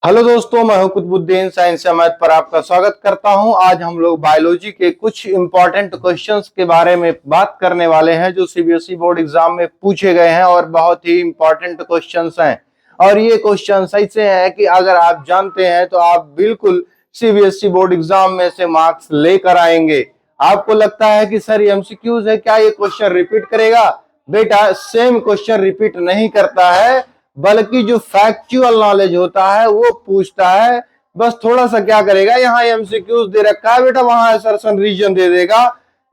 Hello दोस्तों, मैं हूं कुतुबुद्दीन साइंस मैथ पर आपका स्वागत करता हूं। आज हम लोग बायोलॉजी के कुछ इंपॉर्टेंट क्वेश्चंस के बारे में बात करने वाले हैं जो सीबीएसई बोर्ड एग्जाम में पूछे गए हैं और बहुत ही इंपॉर्टेंट क्वेश्चंस हैं। और ये क्वेश्चंस ऐसे हैं कि अगर आप जानते हैं तो आप बिल्कुल सीबीएसई बोर्ड एग्जाम में से मार्क्स लेकर आएंगे। आपको लगता है कि सर ये एमसीक्यूज है, क्या ये क्वेश्चन रिपीट करेगा? बेटा, सेम क्वेश्चन रिपीट नहीं करता है, बल्कि जो फैक्चुअल नॉलेज होता है वो पूछता है। बस थोड़ा सा क्या करेगा, यहाँ एमसीक्यूज दे रखा है बेटा, वहां असर्शन रीजन दे देगा,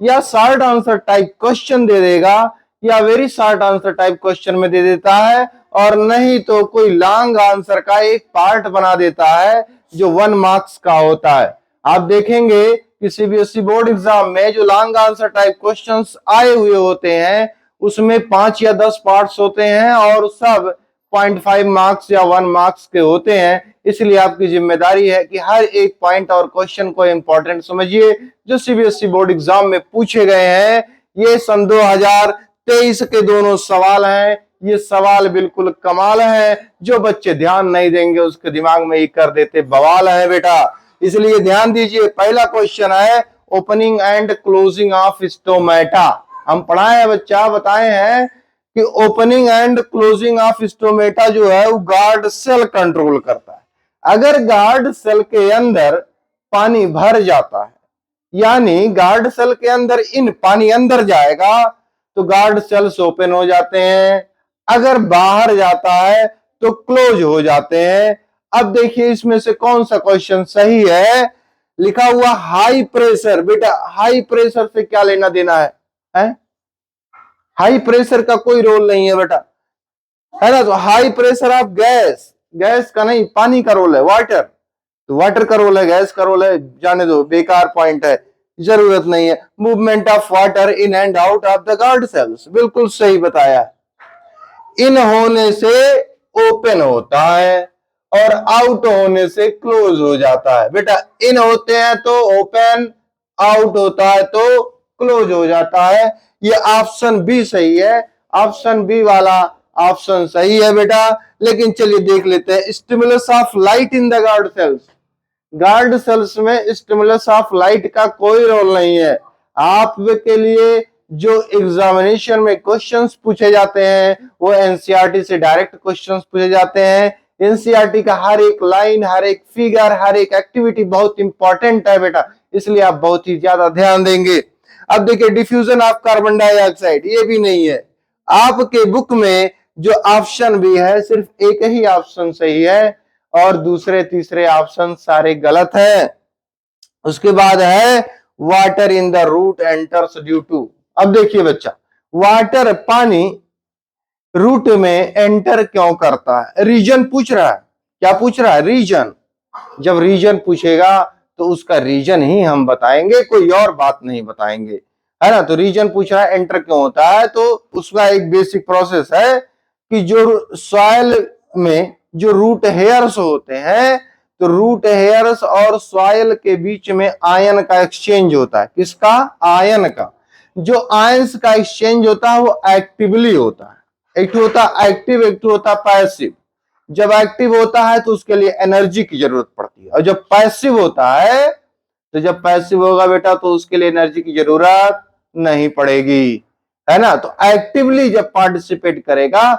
या शॉर्ट आंसर टाइप क्वेश्चन दे देगा, या very short answer type question में दे देता है, और नहीं तो कोई लॉन्ग आंसर का एक पार्ट बना देता है जो 1 मार्क्स का होता है। आप देखेंगे कि सीबीएसई बोर्ड एग्जाम में जो लॉन्ग आंसर टाइप क्वेश्चंस आए हुए होते हैं उसमें 5 या 10 पार्ट्स होते हैं और सब 0.5 मार्क्स या 1 मार्क्स के होते हैं। इसलिए आपकी जिम्मेदारी है कि हर एक पॉइंट और क्वेश्चन को इंपॉर्टेंट समझिए जो सीबीएसई बोर्ड एग्जाम में पूछे गए हैं। ये सन 2023 के दोनों सवाल हैं। ये सवाल बिल्कुल कमाल है, जो बच्चे ध्यान नहीं देंगे उसके दिमाग में ही कर देते बवाल है बेटा, इसलिए ध्यान दीजिए। पहला क्वेश्चन है opening and closing of stomata. हम पढ़ाए हैं बच्चा, बताए हैं कि opening and closing of stomata जो है वो गार्ड सेल कंट्रोल करता है। अगर गार्ड सेल के अंदर पानी भर जाता है, यानी गार्ड सेल के अंदर इन पानी अंदर जाएगा तो गार्ड सेल्स ओपन हो जाते हैं, अगर बाहर जाता है तो क्लोज हो जाते हैं। अब देखिए इसमें से कौन सा क्वेश्चन सही है। लिखा हुआ हाई प्रेशर, बेटा हाई प्रेशर से क्या लेना देना है? हाई प्रेशर का कोई रोल नहीं है बेटा, है ना। तो high pressure of gas, gas का नहीं, पानी का रोल है। वाटर, तो वाटर का रोल है, गैस का रोल है, जाने दो, बेकार पॉइंट है, जरूरत नहीं है। Movement of water in and out of the guard cells, बिल्कुल सही बताया। इन होने से ओपन होता है और आउट होने से क्लोज हो जाता है। बेटा इन होते हैं तो ओपन, आउट होता है तो क्लोज हो जाता है। ये ऑप्शन बी सही है, ऑप्शन बी वाला ऑप्शन सही है बेटा। लेकिन चलिए देख लेते हैं stimulus of light in the guard cells. Guard cells में स्टिमुलस ऑफ लाइट का कोई रोल नहीं है। आपके लिए जो एग्जामिनेशन में क्वेश्चंस पूछे जाते हैं वो एनसीईआरटी से डायरेक्ट क्वेश्चंस पूछे जाते हैं। एनसीईआरटी का हर एक लाइन, हर एक फिगर, हर एक एक्टिविटी बहुत इंपॉर्टेंट है बेटा, इसलिए आप बहुत ही ज्यादा ध्यान देंगे। अब देखिए डिफ्यूजन ऑफ कार्बन डाइऑक्साइड, ये भी नहीं है। आपके बुक में जो ऑप्शन भी है सिर्फ एक ही ऑप्शन सही है और दूसरे तीसरे ऑप्शन सारे गलत हैं। उसके बाद है water in the root enters due to. अब देखिए बच्चा, वाटर पानी रूट में एंटर क्यों करता है? रीजन पूछ रहा है। क्या पूछ रहा है? रीजन। जब रीजन पूछेगा तो उसका रीजन ही हम बताएंगे, कोई और बात नहीं बताएंगे, है ना। तो रीजन पूछ रहा है एंटर क्यों होता है, तो उसका एक बेसिक प्रोसेस है कि जो सॉइल में जो रूट हेयर्स होते हैं, तो रूट हेयर्स और सॉइल के बीच में आयन का एक्सचेंज होता है। किसका? आयन का। जो आयंस का एक्सचेंज होता है वो एक्टिवली होता है। एक होता है एक्टिव, एक होता है पैसिव। जब एक्टिव होता है तो उसके लिए एनर्जी की जरूरत पड़ती है, और जब पैसिव होता है तो जब पैसिव होगा बेटा तो उसके लिए एनर्जी की जरूरत नहीं पड़ेगी, है ना। तो एक्टिवली जब पार्टिसिपेट करेगा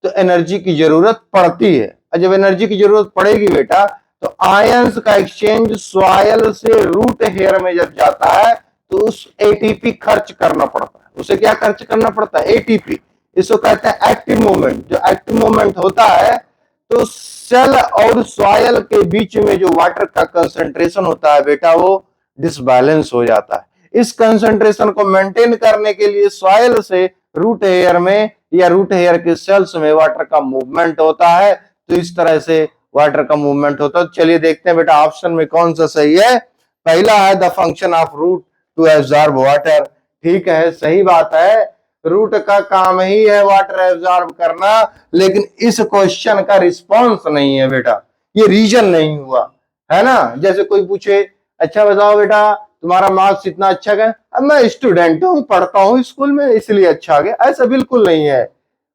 तो एनर्जी की जरूरत पड़ती है, और जब एनर्जी की जरूरत पड़ेगी बेटा तो आयंस का एक्सचेंज सॉइल से रूट हेयर में जब जाता है तो उस एटीपी खर्च करना पड़ता है। उसे क्या खर्च करना पड़ता है? एटीपी। इसको कहते हैं एक्टिव मूवमेंट। जो एक्टिव मूवमेंट होता है तो सेल और सॉइल के बीच में जो वाटर का कंसंट्रेशन होता है बेटा वो डिसबैलेंस हो जाता है। इस कंसंट्रेशन को मेंटेन करने के लिए सॉइल से रूट हेयर में या रूट हेयर के सेल्स में वाटर का मूवमेंट होता है। तो इस तरह से वाटर का मूवमेंट होता है। चलिए देखते हैं बेटा ऑप्शन में कौन सा सही है। पहला है the function of root to absorb water. ठीक है, सही बात है, रूट का काम ही है वाटर एब्जॉर्ब करना, लेकिन इस क्वेश्चन का रिस्पॉन्स नहीं है बेटा, ये रीजन नहीं हुआ, है ना। जैसे कोई पूछे अच्छा बताओ बेटा तुम्हारा मार्क्स इतना अच्छा गया, अब मैं स्टूडेंट हूँ, पढ़ता हूँ स्कूल में इसलिए अच्छा गया, ऐसा बिल्कुल नहीं है।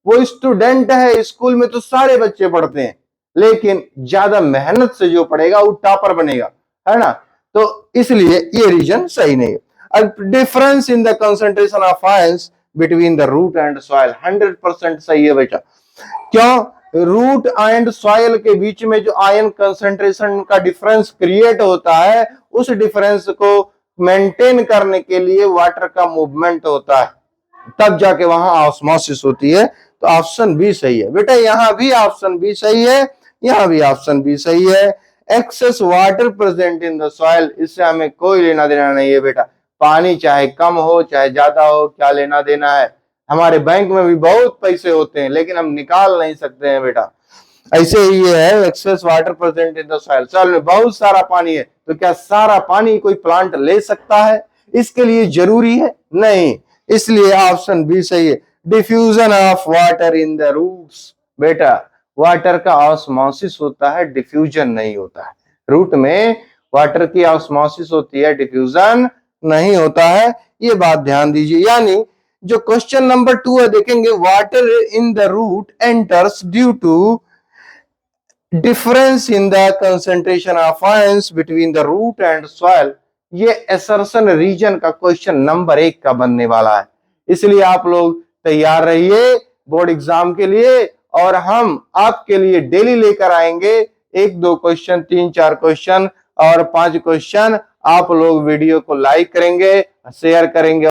वो स्टूडेंट है, स्कूल में तो सारे बच्चे पढ़ते हैं, लेकिन ज्यादा मेहनत से जो पढ़ेगा वो टॉपर बनेगा, है ना। तो इसलिए ये रीजन सही नहीं है। Difference in the concentration of ions between the root and soil 100% सही है बेटा। क्यों? रूट एंड सॉइल के बीच में जो आयन कंसंट्रेशन का डिफरेंस क्रिएट होता है, उस डिफरेंस को मेंटेन करने के लिए वाटर का मूवमेंट होता है, तब जाके वहां ऑस्मोसिस होती है। तो ऑप्शन बी सही है बेटा। यहां भी ऑप्शन बी सही है, यहां भी ऑप्शन बी सही है। Excess water present in the soil, इससे हमें कोई लेना देना नहीं है बेटा। पानी चाहे कम हो चाहे ज्यादा हो, क्या लेना देना है। हमारे बैंक में भी बहुत पैसे होते हैं लेकिन हम निकाल नहीं सकते हैं बेटा। ऐसे ही ये है, excess water present in the soil, soil में बहुत सारा पानी है, तो क्या सारा पानी कोई प्लांट ले सकता है? इसके लिए जरूरी है? नहीं। इसलिए ऑप्शन बी सही है। Diffusion of water in the roots, बेटा वाटर का ऑस्मोसिस होता है, डिफ्यूजन नहीं होता है। रूट में वाटर की ऑस्मोसिस होती है, डिफ्यूजन नहीं होता है, ये बात ध्यान दीजिए। यानी जो क्वेश्चन नंबर 2 है देखेंगे, water in the root enters due to difference in the concentration of ions between the root and soil, ये असर्शन रीजन का क्वेश्चन नंबर 1 का बनने वाला है। इसलिए आप लोग तैयार रहिए बोर्ड एग्जाम के लिए, और हम आपके लिए डेली लेकर आएंगे 1-2 क्वेश्चन, 3-4 क्वेश्चन और 5 क्वेश्चन। आप लोग वीडियो को लाइक करेंगे, शेयर करेंगे।